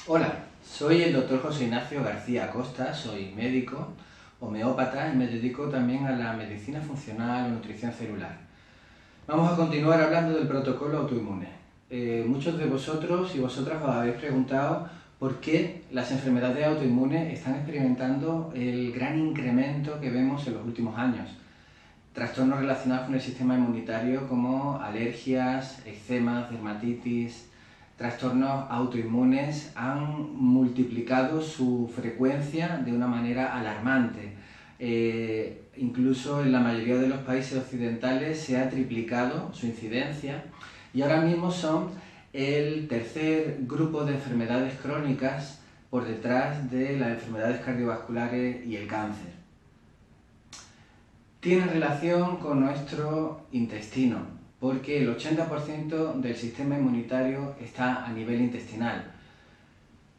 Hola, soy el doctor José Ignacio García Acosta, soy médico, homeópata y me dedico también a la medicina funcional o nutrición celular. Vamos a continuar hablando del protocolo autoinmune. Muchos de vosotros y vosotras os habéis preguntado por qué las enfermedades autoinmunes están experimentando el gran incremento que vemos en los últimos años. Trastornos relacionados con el sistema inmunitario como alergias, eczemas, dermatitis, trastornos autoinmunes han multiplicado su frecuencia de una manera alarmante. Incluso en la mayoría de los países occidentales se ha triplicado su incidencia y ahora mismo son el tercer grupo de enfermedades crónicas por detrás de las enfermedades cardiovasculares y el cáncer. Tiene relación con nuestro intestino, porque el 80% del sistema inmunitario está a nivel intestinal.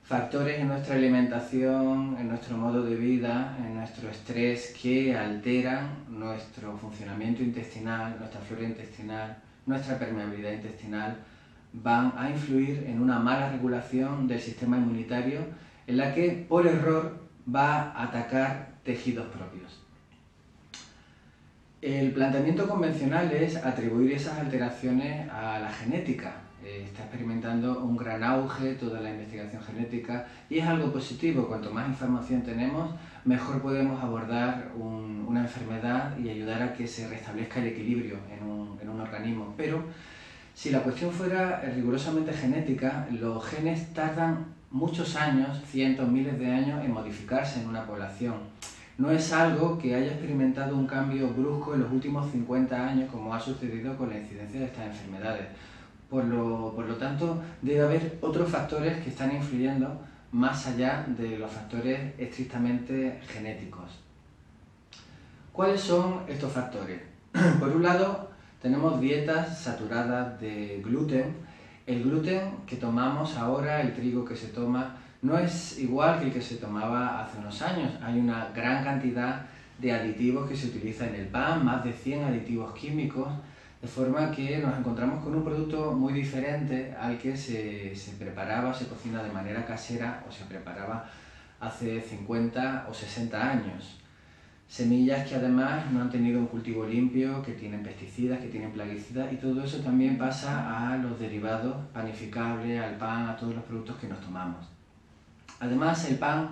Factores en nuestra alimentación, en nuestro modo de vida, en nuestro estrés que alteran nuestro funcionamiento intestinal, nuestra flora intestinal, nuestra permeabilidad intestinal, van a influir en una mala regulación del sistema inmunitario en la que por error va a atacar tejidos propios. El planteamiento convencional es atribuir esas alteraciones a la genética. Está experimentando un gran auge toda la investigación genética y es algo positivo. Cuanto más información tenemos, mejor podemos abordar una enfermedad y ayudar a que se restablezca el equilibrio en un organismo. Pero si la cuestión fuera rigurosamente genética, los genes tardan muchos años, cientos, miles de años en modificarse en una población. No es algo que haya experimentado un cambio brusco en los últimos 50 años, como ha sucedido con la incidencia de estas enfermedades. Por lo tanto, debe haber otros factores que están influyendo más allá de los factores estrictamente genéticos. ¿Cuáles son estos factores? Por un lado, tenemos dietas saturadas de gluten. El gluten que tomamos ahora, el trigo que se toma, no es igual que el que se tomaba hace unos años. Hay una gran cantidad de aditivos que se utilizan en el pan, más de 100 aditivos químicos, de forma que nos encontramos con un producto muy diferente al que se preparaba, se cocina de manera casera o se preparaba hace 50 o 60 años. Semillas que además no han tenido un cultivo limpio, que tienen pesticidas, que tienen plaguicidas, y todo eso también pasa a los derivados panificables, al pan, a todos los productos que nos tomamos. Además, el pan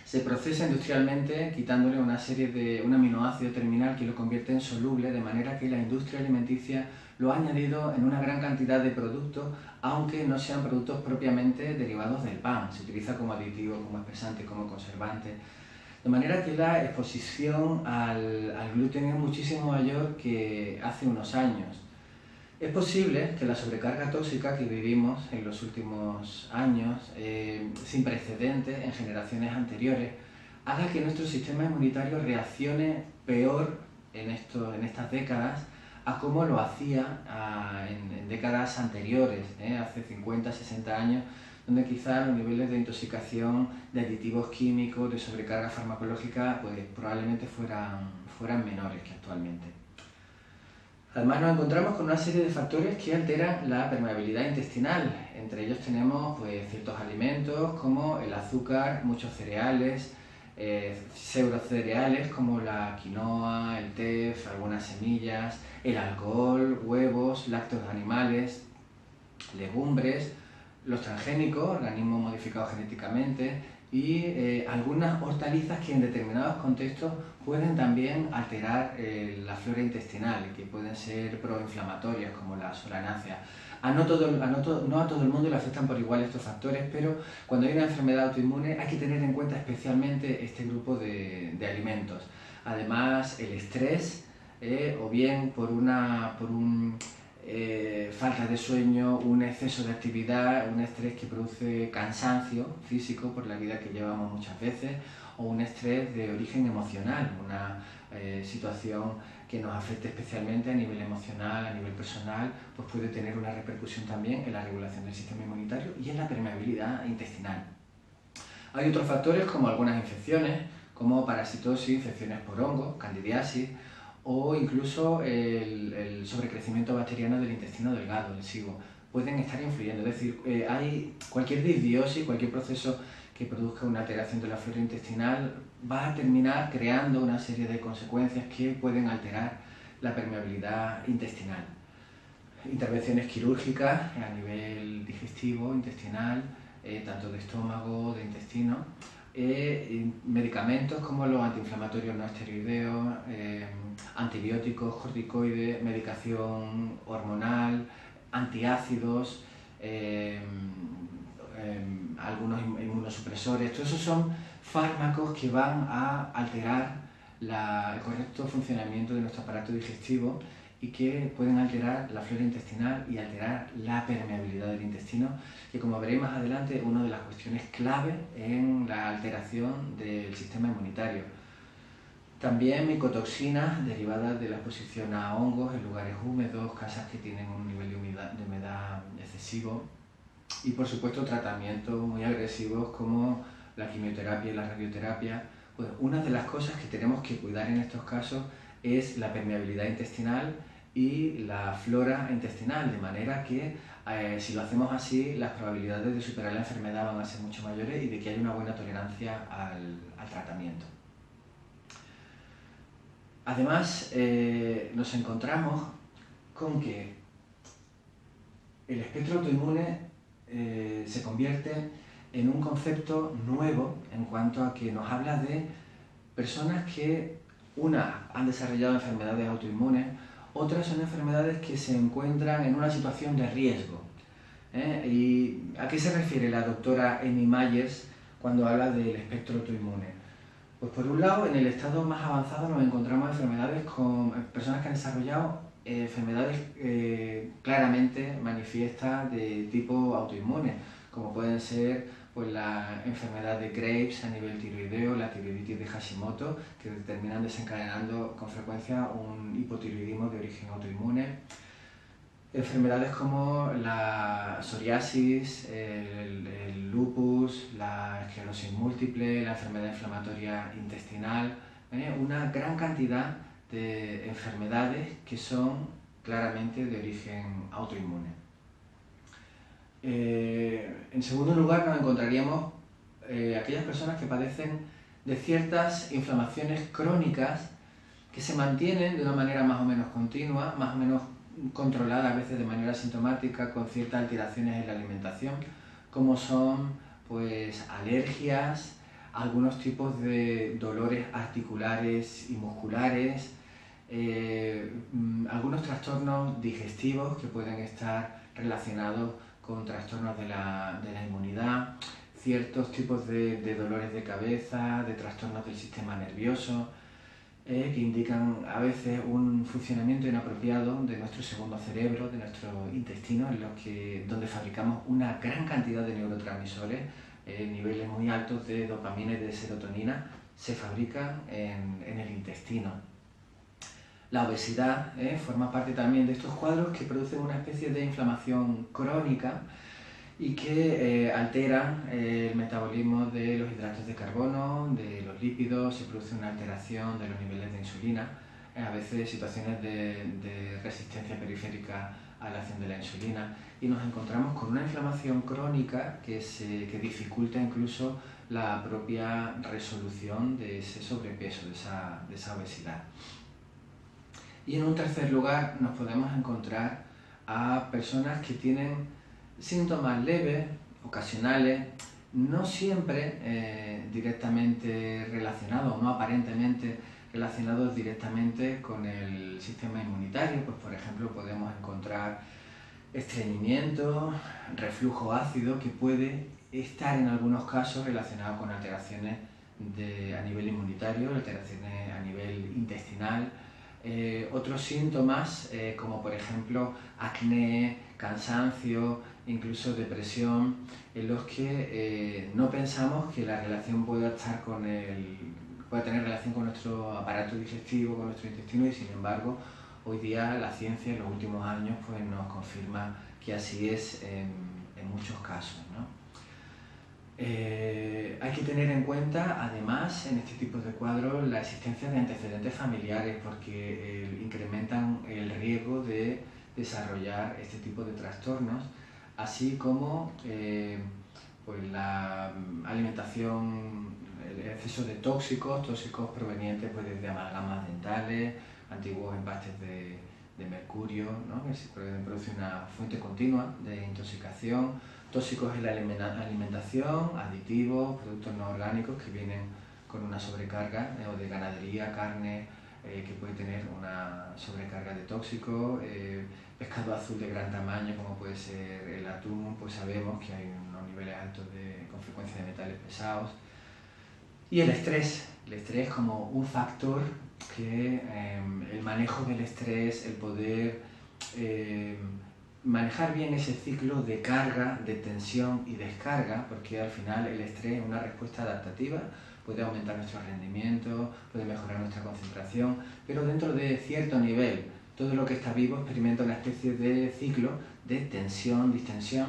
se procesa industrialmente quitándole un aminoácido terminal que lo convierte en soluble, de manera que la industria alimenticia lo ha añadido en una gran cantidad de productos, aunque no sean productos propiamente derivados del pan. Se utiliza como aditivo, como espesante, como conservante. De manera que la exposición al gluten es muchísimo mayor que hace unos años. Es posible que la sobrecarga tóxica que vivimos en los últimos años, sin precedentes en generaciones anteriores, haga que nuestro sistema inmunitario reaccione peor en estas décadas a como lo hacía en décadas anteriores, hace 50, 60 años, donde quizás los niveles de intoxicación, de aditivos químicos, de sobrecarga farmacológica, pues probablemente fueran menores que actualmente. Además nos encontramos con una serie de factores que alteran la permeabilidad intestinal. Entre ellos tenemos ciertos alimentos como el azúcar, muchos cereales, pseudocereales como la quinoa, el tef, algunas semillas, el alcohol, huevos, lácteos animales, legumbres, los transgénicos, organismos modificados genéticamente, y algunas hortalizas que en determinados contextos pueden también alterar la flora intestinal, que pueden ser proinflamatorias como la solanácea. No a todo el mundo le afectan por igual estos factores, pero cuando hay una enfermedad autoinmune hay que tener en cuenta especialmente este grupo de alimentos. Además, el estrés, o bien por falta de sueño, un exceso de actividad, un estrés que produce cansancio físico por la vida que llevamos muchas veces, o un estrés de origen emocional, una situación que nos afecte especialmente a nivel emocional, a nivel personal, pues puede tener una repercusión también en la regulación del sistema inmunitario y en la permeabilidad intestinal. Hay otros factores como algunas infecciones, como parasitosis, infecciones por hongos, candidiasis, o incluso el sobrecrecimiento bacteriano del intestino delgado, el SIBO. pueden estar influyendo. Es decir, hay cualquier disbiosis, cualquier proceso que produzca una alteración de la flora intestinal va a terminar creando una serie de consecuencias que pueden alterar la permeabilidad intestinal. Intervenciones quirúrgicas a nivel digestivo, intestinal, tanto de estómago, de intestino, medicamentos como los antiinflamatorios no esteroideos, antibióticos, corticoides, medicación hormonal, antiácidos, algunos inmunosupresores. Todos esos son fármacos que van a alterar el correcto funcionamiento de nuestro aparato digestivo y que pueden alterar la flora intestinal y alterar la permeabilidad del intestino, que como veréis más adelante es una de las cuestiones clave en la alteración del sistema inmunitario. También micotoxinas derivadas de la exposición a hongos en lugares húmedos, casas que tienen un nivel de humedad excesivo, y por supuesto tratamientos muy agresivos como la quimioterapia y la radioterapia. Pues una de las cosas que tenemos que cuidar en estos casos es la permeabilidad intestinal y la flora intestinal, de manera que si lo hacemos así, las probabilidades de superar la enfermedad van a ser mucho mayores y de que haya una buena tolerancia al tratamiento. Además, nos encontramos con que el espectro autoinmune se convierte en un concepto nuevo en cuanto a que nos habla de personas que, han desarrollado enfermedades autoinmunes, otras son enfermedades que se encuentran en una situación de riesgo. ¿Y a qué se refiere la doctora Amy Myers cuando habla del espectro autoinmune? Pues por un lado, en el estado más avanzado nos encontramos enfermedades con personas que han desarrollado enfermedades claramente manifiestas de tipo autoinmune, como pueden ser pues, la enfermedad de Graves a nivel tiroideo, la tiroiditis de Hashimoto, que terminan desencadenando con frecuencia un hipotiroidismo de origen autoinmune. Enfermedades como la psoriasis, el lupus, la esclerosis múltiple, la enfermedad inflamatoria intestinal, una gran cantidad de enfermedades que son claramente de origen autoinmune. En segundo lugar nos encontraríamos aquellas personas que padecen de ciertas inflamaciones crónicas que se mantienen de una manera más o menos continua, más o menos controlada a veces de manera asintomática, con ciertas alteraciones en la alimentación, como son pues, alergias, algunos tipos de dolores articulares y musculares, algunos trastornos digestivos que pueden estar relacionados con trastornos de la inmunidad, ciertos tipos de dolores de cabeza, de trastornos del sistema nervioso, que indican a veces un funcionamiento inapropiado de nuestro segundo cerebro, de nuestro intestino, donde fabricamos una gran cantidad de neurotransmisores, niveles muy altos de dopamina y de serotonina se fabrican en el intestino. La obesidad forma parte también de estos cuadros que producen una especie de inflamación crónica y que alteran el metabolismo de los hidratos de carbono, de los lípidos, se produce una alteración de los niveles de insulina, a veces situaciones de resistencia periférica a la acción de la insulina, y nos encontramos con una inflamación crónica que dificulta incluso la propia resolución de ese sobrepeso, de esa obesidad. Y en un tercer lugar nos podemos encontrar a personas que tienen síntomas leves, ocasionales, no siempre directamente relacionados, no aparentemente relacionados directamente con el sistema inmunitario. Pues por ejemplo podemos encontrar estreñimiento, reflujo ácido, que puede estar en algunos casos relacionado con alteraciones a nivel inmunitario, alteraciones a nivel intestinal. Otros síntomas como por ejemplo acné, cansancio, incluso depresión, en los que no pensamos que la relación pueda tener relación con nuestro aparato digestivo, con nuestro intestino, y sin embargo hoy día la ciencia en los últimos años pues, nos confirma que así es en muchos casos, ¿no? Hay que tener en cuenta, además, en este tipo de cuadros, la existencia de antecedentes familiares, porque incrementan el riesgo de desarrollar este tipo de trastornos, así como pues la alimentación, el exceso de tóxicos provenientes pues, desde amalgamas dentales, antiguos empastes de mercurio, ¿no? Que se produce una fuente continua de intoxicación, tóxicos en la alimentación, aditivos, productos no orgánicos que vienen con una sobrecarga o de ganadería, carne, que puede tener una sobrecarga de tóxicos, pescado azul de gran tamaño como puede ser el atún, pues sabemos que hay unos niveles altos con frecuencia de metales pesados. Y el estrés como un factor que el manejo del estrés, el poder manejar bien ese ciclo de carga, de tensión y descarga, porque al final el estrés es una respuesta adaptativa, puede aumentar nuestro rendimiento, puede mejorar nuestra concentración, pero dentro de cierto nivel, todo lo que está vivo experimenta una especie de ciclo de tensión, distensión,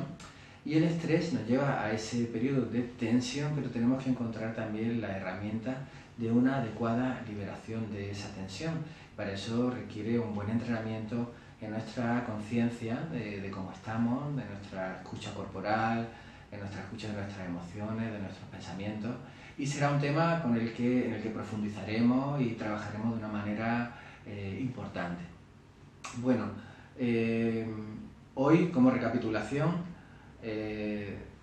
y el estrés nos lleva a ese periodo de tensión, pero tenemos que encontrar también la herramienta de una adecuada liberación de esa tensión. Para eso requiere un buen entrenamiento en nuestra conciencia de cómo estamos, de nuestra escucha corporal, en nuestra escucha de nuestras emociones, de nuestros pensamientos, y será un tema en el que profundizaremos y trabajaremos de una manera importante. Bueno, hoy como recapitulación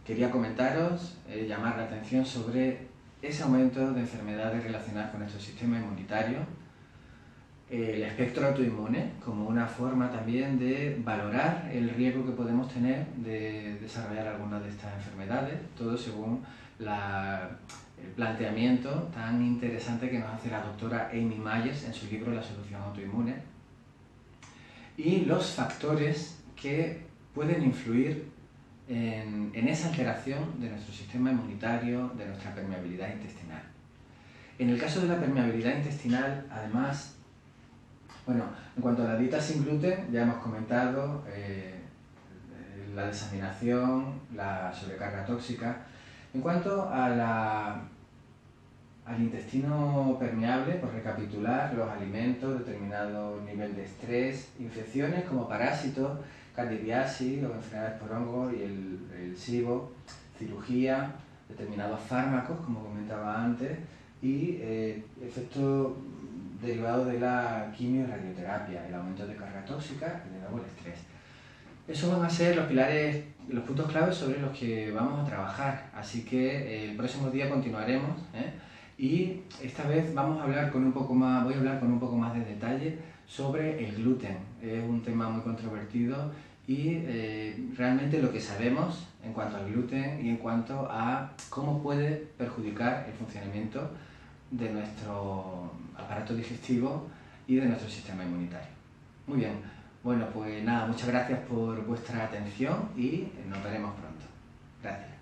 quería comentaros, llamar la atención sobre ese aumento de enfermedades relacionadas con nuestro sistema inmunitario, el espectro autoinmune como una forma también de valorar el riesgo que podemos tener de desarrollar alguna de estas enfermedades, todo según el planteamiento tan interesante que nos hace la doctora Amy Myers en su libro La solución autoinmune, y los factores que pueden influir en esa alteración de nuestro sistema inmunitario, de nuestra permeabilidad intestinal. En el caso de la permeabilidad intestinal, además, bueno, en cuanto a la dieta sin gluten, ya hemos comentado la desaminación, la sobrecarga tóxica. En cuanto al intestino permeable, por recapitular, los alimentos, determinado nivel de estrés, infecciones como parásitos, candidiasis o enfermedades por hongos y el SIBO, cirugía, determinados fármacos, como comentaba antes, y efectos derivados de la quimio y radioterapia, el aumento de carga tóxica y de nuevo el estrés. Esos van a ser los pilares, los puntos claves sobre los que vamos a trabajar, así que el próximo día continuaremos, y esta vez voy a hablar con un poco más de detalle sobre el gluten. Es un tema muy controvertido y realmente lo que sabemos en cuanto al gluten y en cuanto a cómo puede perjudicar el funcionamiento de nuestro aparato digestivo y de nuestro sistema inmunitario. Muy bien, bueno pues nada, muchas gracias por vuestra atención y nos veremos pronto. Gracias.